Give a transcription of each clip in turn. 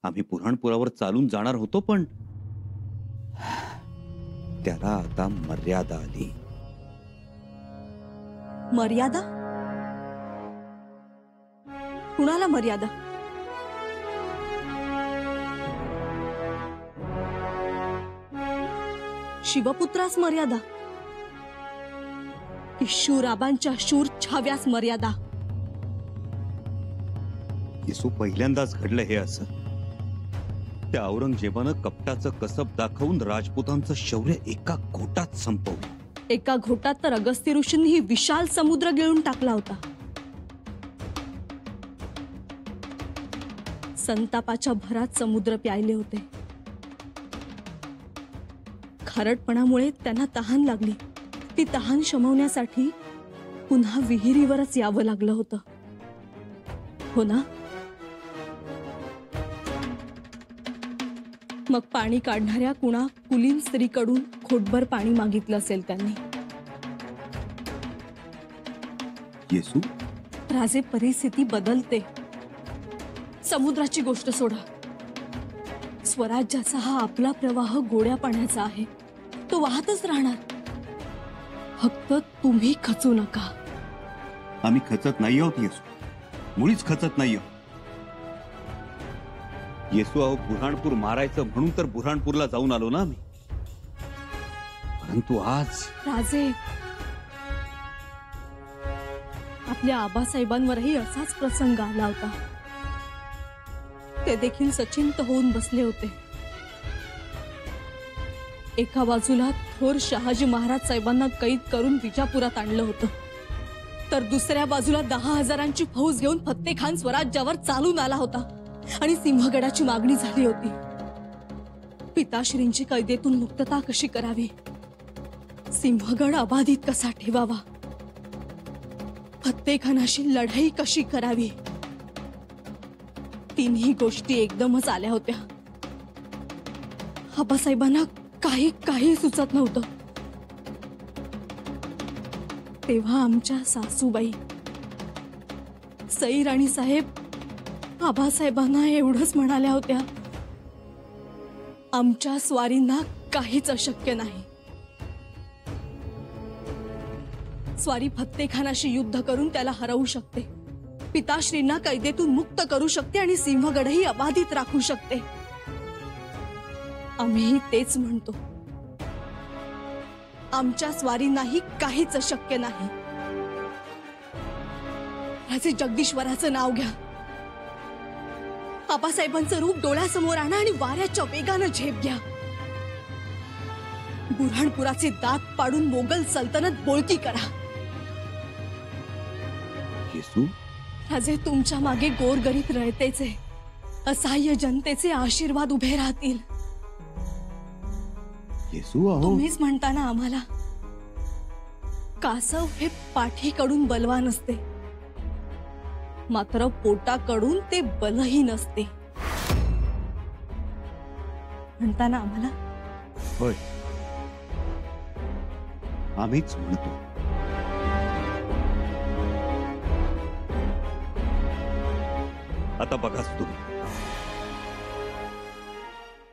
आम्ही बुऱ्हाणपुरावर चालून जाणार होतो, पण त्याला आता मर्यादा आली. मर्यादा? कुणाला मर्यादा? शिवपुत्रास मर्यादा की शूराबांच्या शूर छाव्यास मर्यादा? येसू, पहिल्यांदाच घडलं हे असं. त्या औरंगजेबानं कपटाचं कसब दाखवून राजपुतांचं शौर्य एका घोटात संपवलं. एका घोटात तर अगस्त्य ऋषींनी विशाल समुद्र गिळून टाकला होता. संतापाच्या भरात समुद्र प्यायले होते. खारटपणामुळे त्यांना तहान लागली. ती तहान शमवण्यासाठी पुन्हा विहिरीवरच यावं लागलं होतं, हो ना? मग पाणी काढणाऱ्या कुणा कुलीन स्त्रीकडून खोटभर पाणी मागितलं असेल त्यांनी. येसू, राजे, परिस्थिती बदलते. समुद्राची गोष्ट सोडा. स्वराज्याचा हा आपला प्रवाह गोड्या पाण्याचा आहे. तो वाहतच राहणार. फक्त तुम्ही खचू नका. आम्ही खचत नाही आहोत येसू, मुळीच खचत नाही आहोत. येसू, अहो, बुऱ्हाणपूर मारायचं म्हणून तर बुऱ्हाणपूरला जाऊन आलो ना आम्ही. परंतु आज राजे, आपल्या आबासाहेबांवरही असाच प्रसंग आला होता. ते देखील सचिंत होऊन बसले होते. एका बाजूला थोर शहाजी महाराज साहेबांना कैद करून विजापुरात आणलं होतं, तर दुसऱ्या बाजूला 10,000ची फौज घेऊन फत्तेखान स्वराज्यावर चालून आला होता आणि सिंहगडाची मागणी झाली होती. पिताश्रींची कैदेतून मुक्तता कशी करावी, सिंहगड अबाधित कसा ठेवावा, फत्तेखानाशी लढाई कशी करावी, तिन्ही गोष्टी एकदमच आल्या होत्या. आबासाहेबांना काही सुचत नव्हतं. तेव्हा आमच्या सासूबाई सई राणी साहेब आबासाहेबांना एवढंच म्हणाल्या होत्या, आमच्या स्वारींना काहीच अशक्य नाही. स्वारी फत्तेखानाशी युद्ध करून त्याला हरवू शकते, पिताश्रींना कैदेतून मुक्त करू शकते आणि सिंहगडही अबाधित राखू शकते. आम्ही तेच म्हणतो. आमच्या स्वारींनाही काहीच अशक्य नाही. राजे, जगदीश्वराचं नाव घ्या. आबासाहेबांचं रूप डोळ्यासमोर आणा आणि वाऱ्याच्या वेगानं झेप घ्या. बुऱ्हाणपुराचे दात पाडून मोगल सल्तनत बोळकी करा. येसू, राजे, तुमच्या मागे गोरगरीब रयतेचे, असहाय्य जनतेचे आशीर्वाद उभे राहतील. येसू, अहो, तुम्हीच म्हणता ना आम्हाला, कासव हे पाठीकडून बलवान असते, मात्र पोटाकडून ते बलहीन असते. म्हणता ना आम्हाला? होय, आम्हीच म्हणतो. आता बघाच तुम्ही,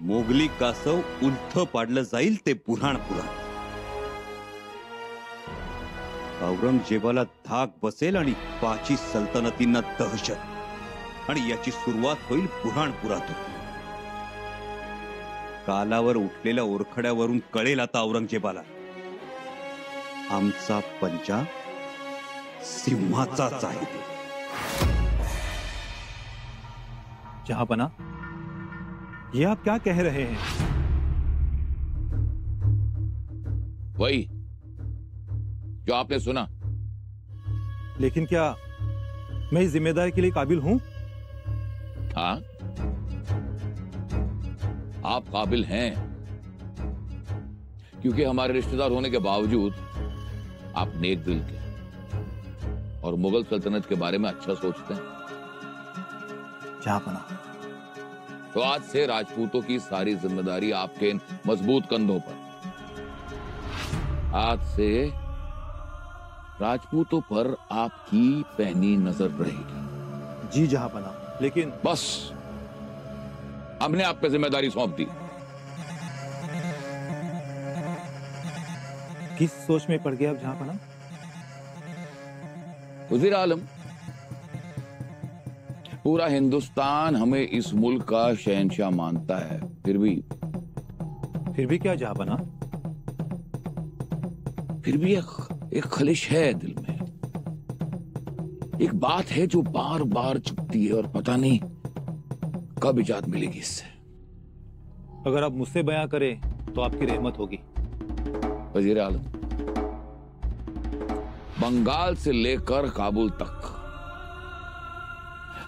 मोगली कासव उलथ पाडलं जाईल ते बुऱ्हाणपुरात. औरंगजेबाला धाक बसेल आणि पाची सल्तनतींना दहशत, आणि याची सुरुवात होईल बुऱ्हाणपुरातून. कालावर उठलेल्या ओरखड्यावरून कळेल आता औरंगजेबाला, आमचा पंजा सिंहाचाच आहे. जहांपना, ये आप क्या कह रहे हैं? वही जो आपने सुना. लेकिन क्या मैं इस जिम्मेदारी के लिए काबिल हूं? हाँ, आप काबिल हैं, क्योंकि हमारे रिश्तेदार होने के बावजूद आप नेक दिल के और मुगल सल्तनत के बारे में अच्छा सोचते हैं. जहांपना, तो आज से राजपूतों की सारी जिम्मेदारी आपके इन मजबूत कंधों पर. आज से राजपूतों पर आपकी पैनी नजर रहेगी. जी जहांपना, लेकिन बस हमने आप पे जिम्मेदारी सौंप दी। किस सोच में पड़ गया अब जहांपना? वज़ीर आलम, पूरा हिंदुस्तान हमें इस मुल्क का शहंशाह मानता है, फिर भी क्या जहांपना? फिर भी एक खलिश है दिल में। एक बात है जो बार बार चुभती है और पता नहीं कब इजाद मिलेगी इससे। अगर आप मुझसे बयां करें तो आपकी रहमत होगी। वज़ीर आलम, बंगाल से लेकर काबुल तक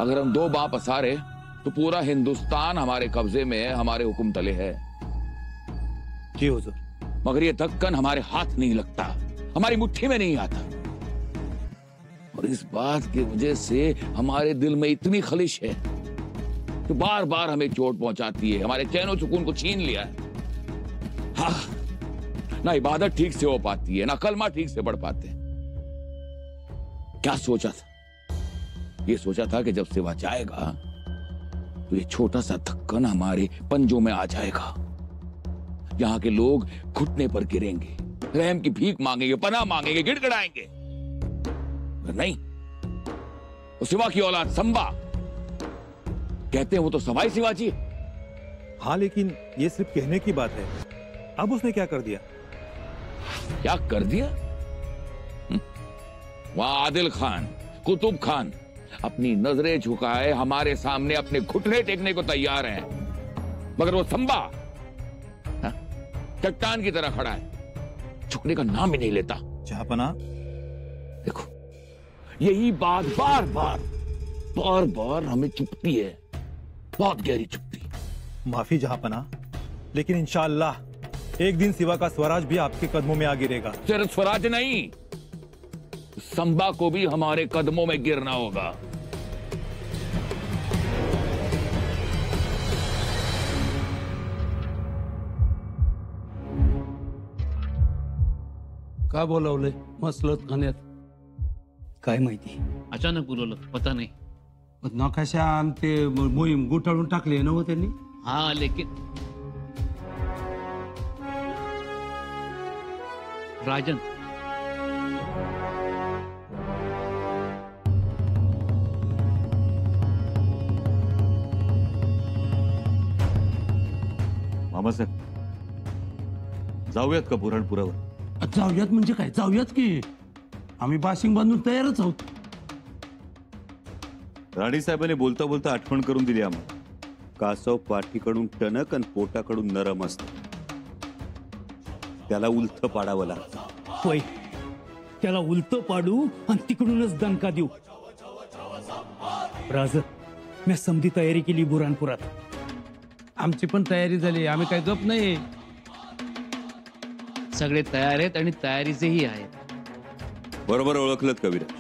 अगर हम दो बाप पसारे तो पूरा हिंदुस्तान हमारे कब्जे में है, हमारे हुक्म तले है। जी हुजूर। मगर ये दक्कन हमारे हाथ नहीं लगता, हमारी मुट्ठी में नहीं आता। और इस बात की वजह से हमारे दिल में इतनी खलिश है कि बार बार हमें चोट पहुंचाती है, हमारे चैन सुकून को छीन लिया है। हाँ, ना इबादत ठीक से हो पाती है, ना कलमा ठीक से पढ़ पाते हैं। क्या सोचा था? ये सोचा था कि जब सिवा जाएगा तो ये छोटा सा दक्कन हमारे पंजों में आ जाएगा। यहाँ के लोग घुटने पर गिरेंगे, रहम की भीख मांगेंगे, पनाह मांगेंगे, गिड़गिड़ाएंगे। नहीं, वो सिवा की औलाद संबा, कहते हैं वो तो सवाई शिवाजी है। हाँ, लेकिन ये सिर्फ कहने की बात है। अब उसने क्या कर दिया? क्या कर दिया? वहां आदिल खान, कुतुब खान अपनी नजरें झुकाए हमारे सामने अपने घुटने टेकने को तैयार हैं, मगर वो संबा चट्टान की तरह खड़ा है, झुकने का नाम ही नहीं लेता। जहांपना, देखो, यही बात बार बार हमें चुभती है, बहुत गहरी चुभती। माफी जहांपना, लेकिन इंशाअल्लाह एक दिन सिवा का स्वराज भी आपके कदमों में आ गिरेगा। सिर्फ स्वराज नहीं, संबा को भी हमारे कदमों में गिरना होगा। का बोलावलंय मसलत खाण्यात? काय माहिती, अचानक बोलवलं, पता नाही. नकाशा आणि ते मोहीम गुटाळून टाकली ना हो त्यांनी. हाँ लेकिन राजन, मामासाहेब, जाऊयात का बुऱ्हाणपुरावर? जाऊयात म्हणजे काय, जाऊयात की. आम्ही बाशिंग बांधून तयारच आहोत. राणी साहेबांनी बोलता बोलता आठवण करून दिली आम्हाला. कासव पाठीकडून टणक आणि पोटाकडून नरम असत, त्याला उलथ पाडावं लागतं. होय, त्याला उलट पाडू आणि तिकडूनच दणका देऊ. राज, मी समधी तयारी केली बुराणपुरात. आमची पण तयारी झाली, आम्ही काय गप नाही. सगळे तयार आहेत आणि तयारीचेही आहेत. बरोबर ओळखलत कविराज,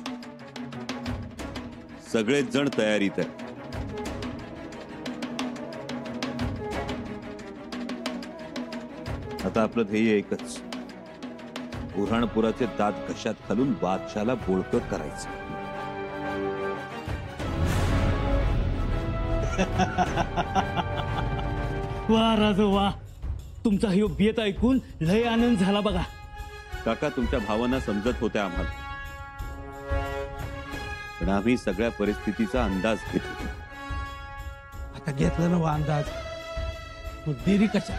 सगळेच जण तयारीत आहे. आता आपलं ध्येय एकच, बुऱ्हाणपुराचे दात घशात घालून बादशाला बोळकं करायचं. वा राज वा, तुमचा हे बेत ऐकून लय आनंद झाला बघा. काका, तुमच्या भावना समजत होत्या आम्हाला, पण आम्ही सगळ्या परिस्थितीचा अंदाज घेत होतो. आता घेतलं ना वा अंदाज, मग देरी कशा?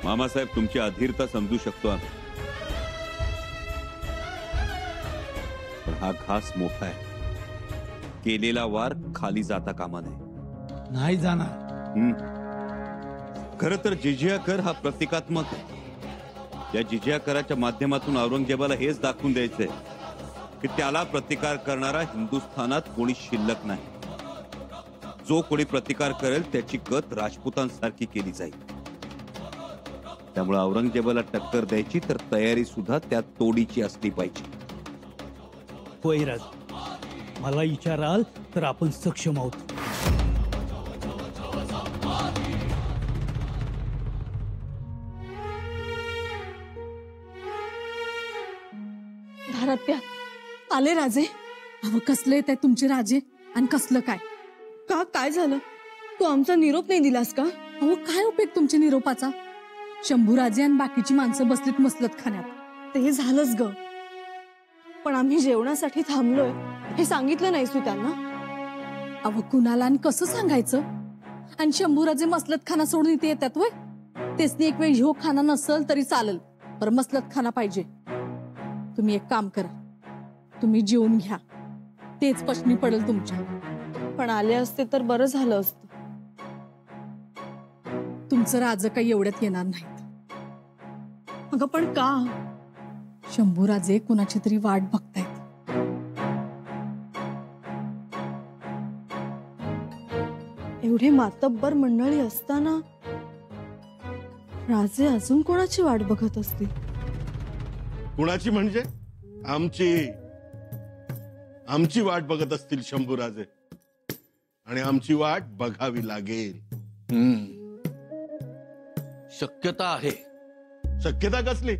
मामासाहेब, तुमची अधीरता समजू शकतो आम्ही, पण हा घास मोठा आहे. केलेला वार खाली जाता कामा नये. नाही जाणार. खर तर जिजिया कर हा प्रतिकात्मक आहे. या जिजिया कराच्या माध्यमातून औरंगजेबाला हेच दाखवून द्यायचंय की त्याला प्रतिकार करणारा हिंदुस्थानात कोणी शिल्लक नाही. जो कोणी प्रतिकार करेल त्याची गत राजपुतांसारखी केली जाईल. त्यामुळे औरंगजेबाला टक्कर द्यायची तर तयारी सुद्धा त्यात तोडीची असली पाहिजे. होय राज, मला विचाराल तर आपण सक्षम आहोत. धारात्या, आले राजे. अहो कसले ते तुमचे राजे आणि कसलं काय? का, काय झालं? तू आमचा निरोप नाही दिलास का? अहो काय उपयोग तुमच्या निरोपाचा? शंभूराजे आणि बाकीची माणसं बसलीत मसलत खाण्यात, ते झालंच ग. पण आम्ही जेवणासाठी थांबलोय हे सांगितलं नाहीस तू त्यांना? अहो कुणाला आणि कसं सांगायचं? आणि शंभूराजे मसलत खाना सोडून इथे येतात वय? तेच एक वेळ ह्यो खाना नसल तरी चालेल, पर मसलत खाना पाहिजे. तुम्ही एक काम करा, तुम्ही जेवून घ्या, तेच पचनी पडेल तुमच्या. पण आले असते तर बरं झालं असतं. तुमचं राज काही एवढ्यात येणार नाहीत. अगं पण का? शंभूराजे कुणाची तरी वाट बघतायत. एवढे मातब्बर मंडळी असताना राजे अजून कोणाची वाट बघत असतील? कुणाची म्हणजे? आमची वाट बघत असतील शंभूराजे, आणि आमची वाट बघावी लागेल. शक्यता आहे. शक्यता कसली?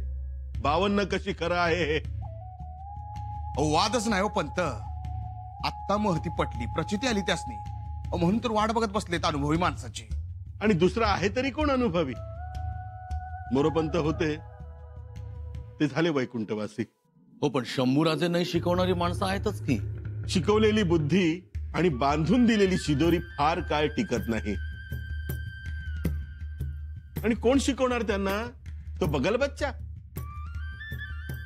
52 कशी खरं आहे हे? वादच नाही हो पंत. आत्ता महती पटली, प्रचिती आली त्यासनी, म्हणून तर वाट बघत बसलेत अनुभवी माणसाची. आणि दुसरा आहे तरी कोण अनुभवी? मोरोपंत होते ते झाले वैकुंठवासी. हो, पण शंभूराजे नाही शिकवणारी माणसं आहेतच की. शिकवलेली बुद्धी आणि बांधून दिलेली शिदोरी फार काळ टिकत नाही. आणि कोण शिकवणार त्यांना? तो बगल बच्चा.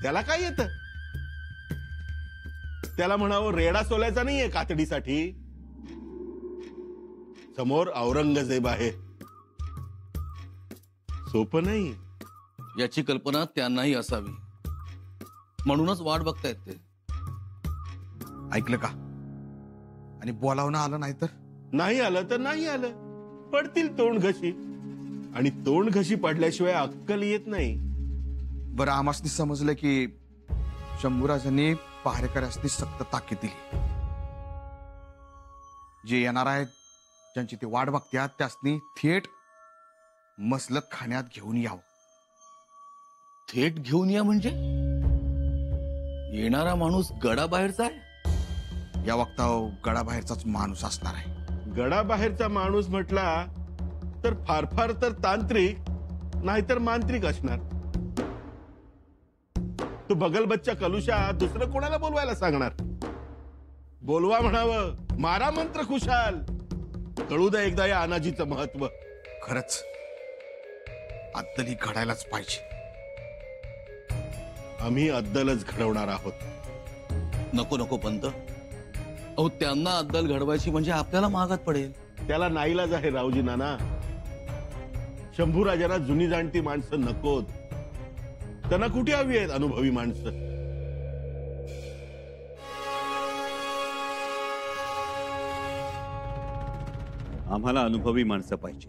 त्याला काय येतं? त्याला म्हणावं रेडा सोलायचा नाहीये कातडीसाठी. समोर औरंगजेब आहे, सोपं नाही. याची कल्पना त्यांनाही असावी, म्हणूनच वाट बघतायत ते. ऐकलं का? आणि बोलावणं आलं नाही तर? नाही आलं तर नाही आलं, पडतील तोंड घशी. आणि तोंड घशी पडल्याशिवाय अक्कल येत नाही. बरं, आमासनी समजलं की शंभूराजांनी पहारेकऱ्यांनी सक्त ताकीद दिली. जे येणार आहेत, ज्यांची ते वाट बघत्यात, त्यासनी थेट मसलत खाण्यात घेऊन यावं. थेट घेऊन या म्हणजे? येणारा माणूस गडाबाहेरचा आहे? या वक्तावर गडाबाहेरचाच माणूस असणार आहे. गडाबाहेरचा माणूस म्हटला तर फार फार तर तांत्रिक नाहीतर मांत्रिक असणार. तो बगल बच्चा कलुषा दुसरं कोणाला बोलवायला सांगणार? बोलवा म्हणावं, मारा मंत्र खुशाल. कळू द्या एकदा या अनाजीचं महत्व. खरंच अद्दल ही घडायलाच पाहिजे. आम्ही अद्दलच घडवणार आहोत. नको नको पंत, अहो त्यांना अद्दल घडवायची म्हणजे आपल्याला महागात पडेल. त्याला नाईलाज आहे रावजी नाना. शंभूराजांना जुनी जाणती माणसं नकोत. त्यांना कुठे हवी आहेत अनुभवी माणसं? आम्हाला अनुभवी माणसं पाहिजे.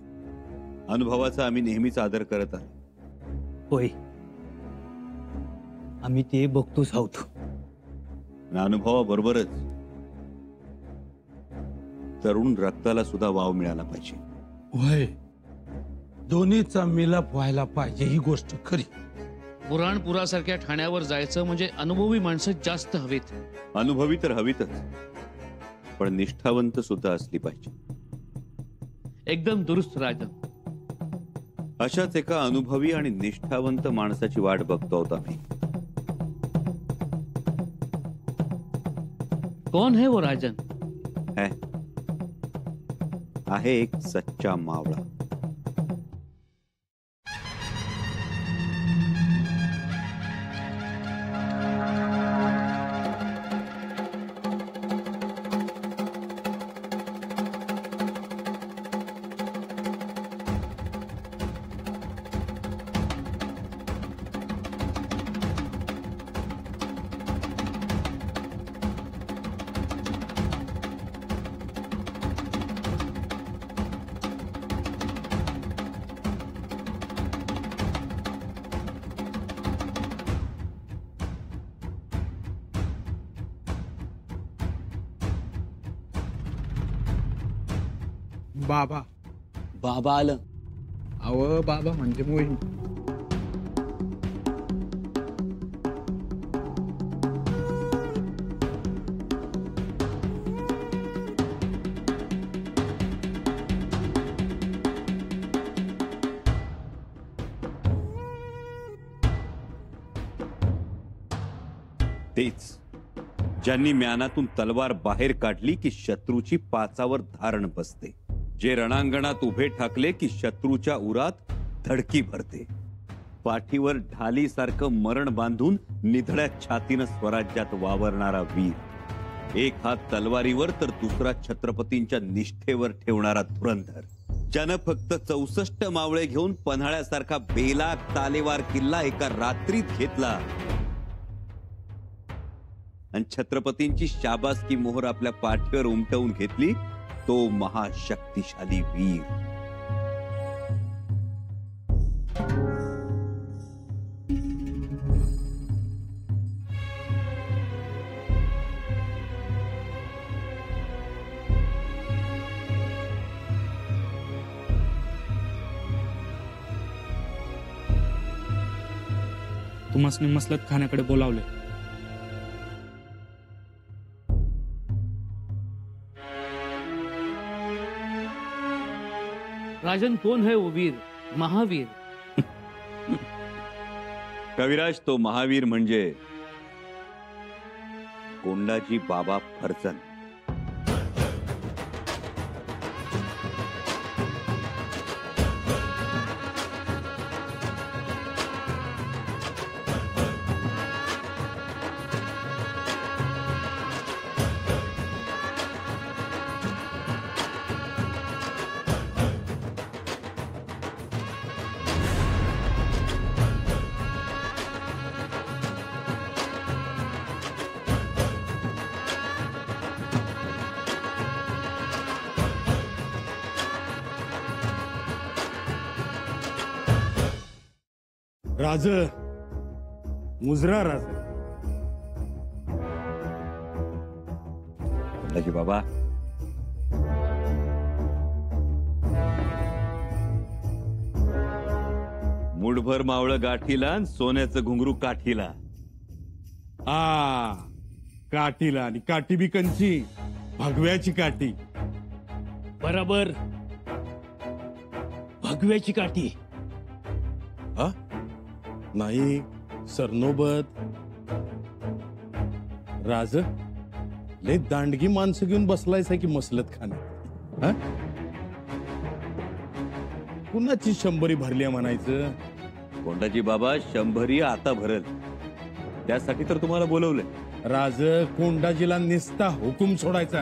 अनुभवाचा आम्ही नेहमीच आदर करत आहोत. होय, आम्ही ते बघतोच आहोत. आणि अनुभवाबरोबरच तरुण रक्ताला सुद्धा वाव मिळाला पाहिजे. वय दोन्हीचा मिलाप व्हायला पाहिजे, ही गोष्ट खरी. बुऱ्हाणपुरासारख्या ठाण्यावर जायचं म्हणजे अनुभवी माणसं जास्त हवेत. अनुभवी तर हवीतच, पण निष्ठावंत सुद्धा असली पाहिजे. एकदम दुरुस्त राजन. अशाच एका अनुभवी आणि निष्ठावंत माणसाची वाट बघतो आहोत आम्ही. कौन है वो राजन? आहे एक सच्चा मावळा. बाबा बाबा आलं. अव बाबा म्हणजे मोहीम. तेच ज्यांनी म्यानातून तलवार बाहेर काढली की शत्रूची पाचावर धारण बसते, जे रणांगणात उभे ठाकले की शत्रूच्या उरात धडकी भरते, पाठीवर ढालीसारखं मरण बांधून निधड्या छातीनं स्वराज्यात वावरणारा वीर, एक हात तलवारीवर तर दुसरा छत्रपतींच्या निष्ठेवर ठेवणारा धुरंधर, ज्यानं फक्त 64 मावळे घेऊन पन्हाळ्यासारखा बेलाग तालेवार किल्ला एका रात्रीत घेतला आणि छत्रपतींची शाबासकी मोहर आपल्या पाठीवर उमटवून घेतली, तो महाशक्तिशाली वीर. तुम्हासनी मसलत खाण्याकडे बोलावले. राजन कौन है वो वीर? महावीर. कविराज, तो महावीर म्हणजे कोंडाजी बाबा फरसन. राज, मुजरा राज. कोंडाजी बाबा, मुठभर मावळं गाठीला आणि सोन्याचं घुंगरू काठीला. काठीला, आणि काठी बी कंची, भगव्याची काठी. बरोबर, भगव्याची काठी. नाही सरनोबत. राज, लय दांडगी माणसं घेऊन बसलायस की मसलत खाण्यात. कुणाची 100 भरली म्हणायचं? कोंडाजी बाबा, 100 आता भरल, त्यासाठी तर तुम्हाला बोलवलंय. राज, कोंडाजीला निस्ता हुकूम सोडायचा.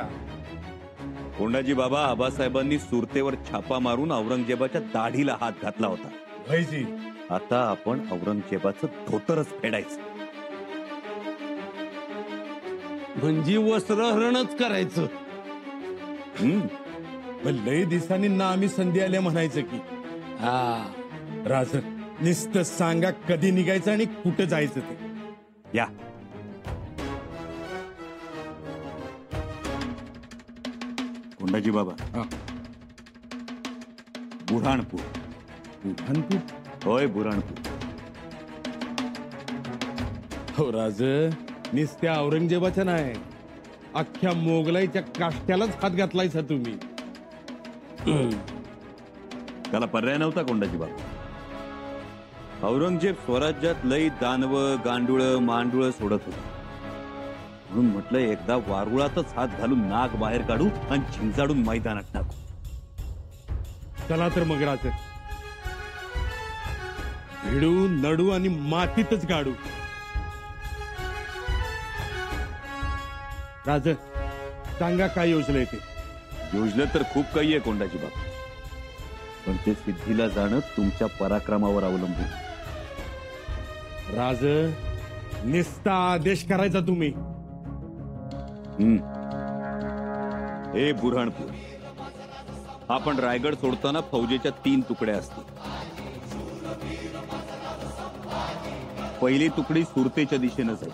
कोंडाजी बाबा, आबासाहेबांनी सुरतेवर छापा मारून औरंगजेबाच्या दाढीला हात घातला होता. भाईजी, आता आपण औरंगजेबाचं धोतरच फेडायचं. म्हणजे वस्त्रहरणच करायचं. लय दिवसांनी ना आम्ही संधी आल्या म्हणायचं की. राज, नुसतं सांगा कधी निघायचं आणि कुठं जायचं ते. या कोंडाजी बाबा, बुऱ्हाणपूर. बुऱ्हाणपूर? होय, बुऱ्हाणपूर. हो राज, निस्त्या औरंगजेबाच्या नाही, अख्ख्या मोगलाईच्या काष्ट्यालाच हात घातलायचा तुम्ही. त्याला पर्याय नव्हता कोंडाजी बाबा. औरंगजेब स्वराज्यात लई दानव, गांडुळ, मांडुळ सोडत होते, म्हणून म्हटलं एकदा वारुळातच हात घालून नाक बाहेर काढू आणि झिंजाडून मैदानात टाकू. चला तर मग राज, भिडू, नडू आणि मातीतच गाडू. राज, सांगा काय योजलंय ते. योजलं तर खूप काही आहे कोंडाजी बाबा, पण ते सिद्धीला जाणं तुमच्या पराक्रमावर अवलंबून. राज, निस्ता आदेश करायचा तुम्ही. हे बुऱ्हाणपूर, आपण रायगड सोडताना फौजेच्या 3 तुकड्या असतील. पहिली तुकडी सुरतेच्या दिशेनं जाईल,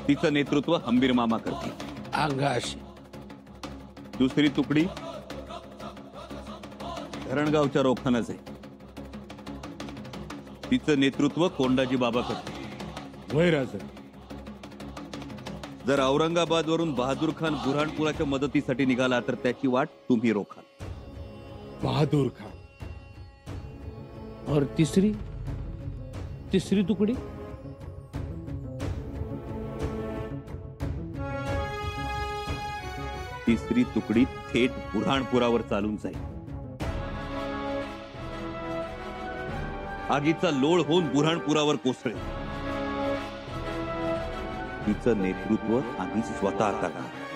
तिचं नेतृत्व हंबीर मामा करतील. अंगाशी. दुसरी तुकडी धरणगावच्या रोखानं जाईल, तिचं नेतृत्व कोंडाजी बाबा करतील. वय राज, जर औरंगाबाद वरून बहादूर खान बुऱ्हाणपुराच्या मदतीसाठी निघाला तर त्याची वाट तुम्ही रोखाल. बहादूर खान. और तीसरी तुकड़ी? तिसरी तुकडी थेट बुऱ्हाणपुरावर चालून जाईल. आगीचा लोळ होऊन बुऱ्हाणपुरावर कोसळेल. तिचं नेतृत्व आम्ही स्वतः करणार.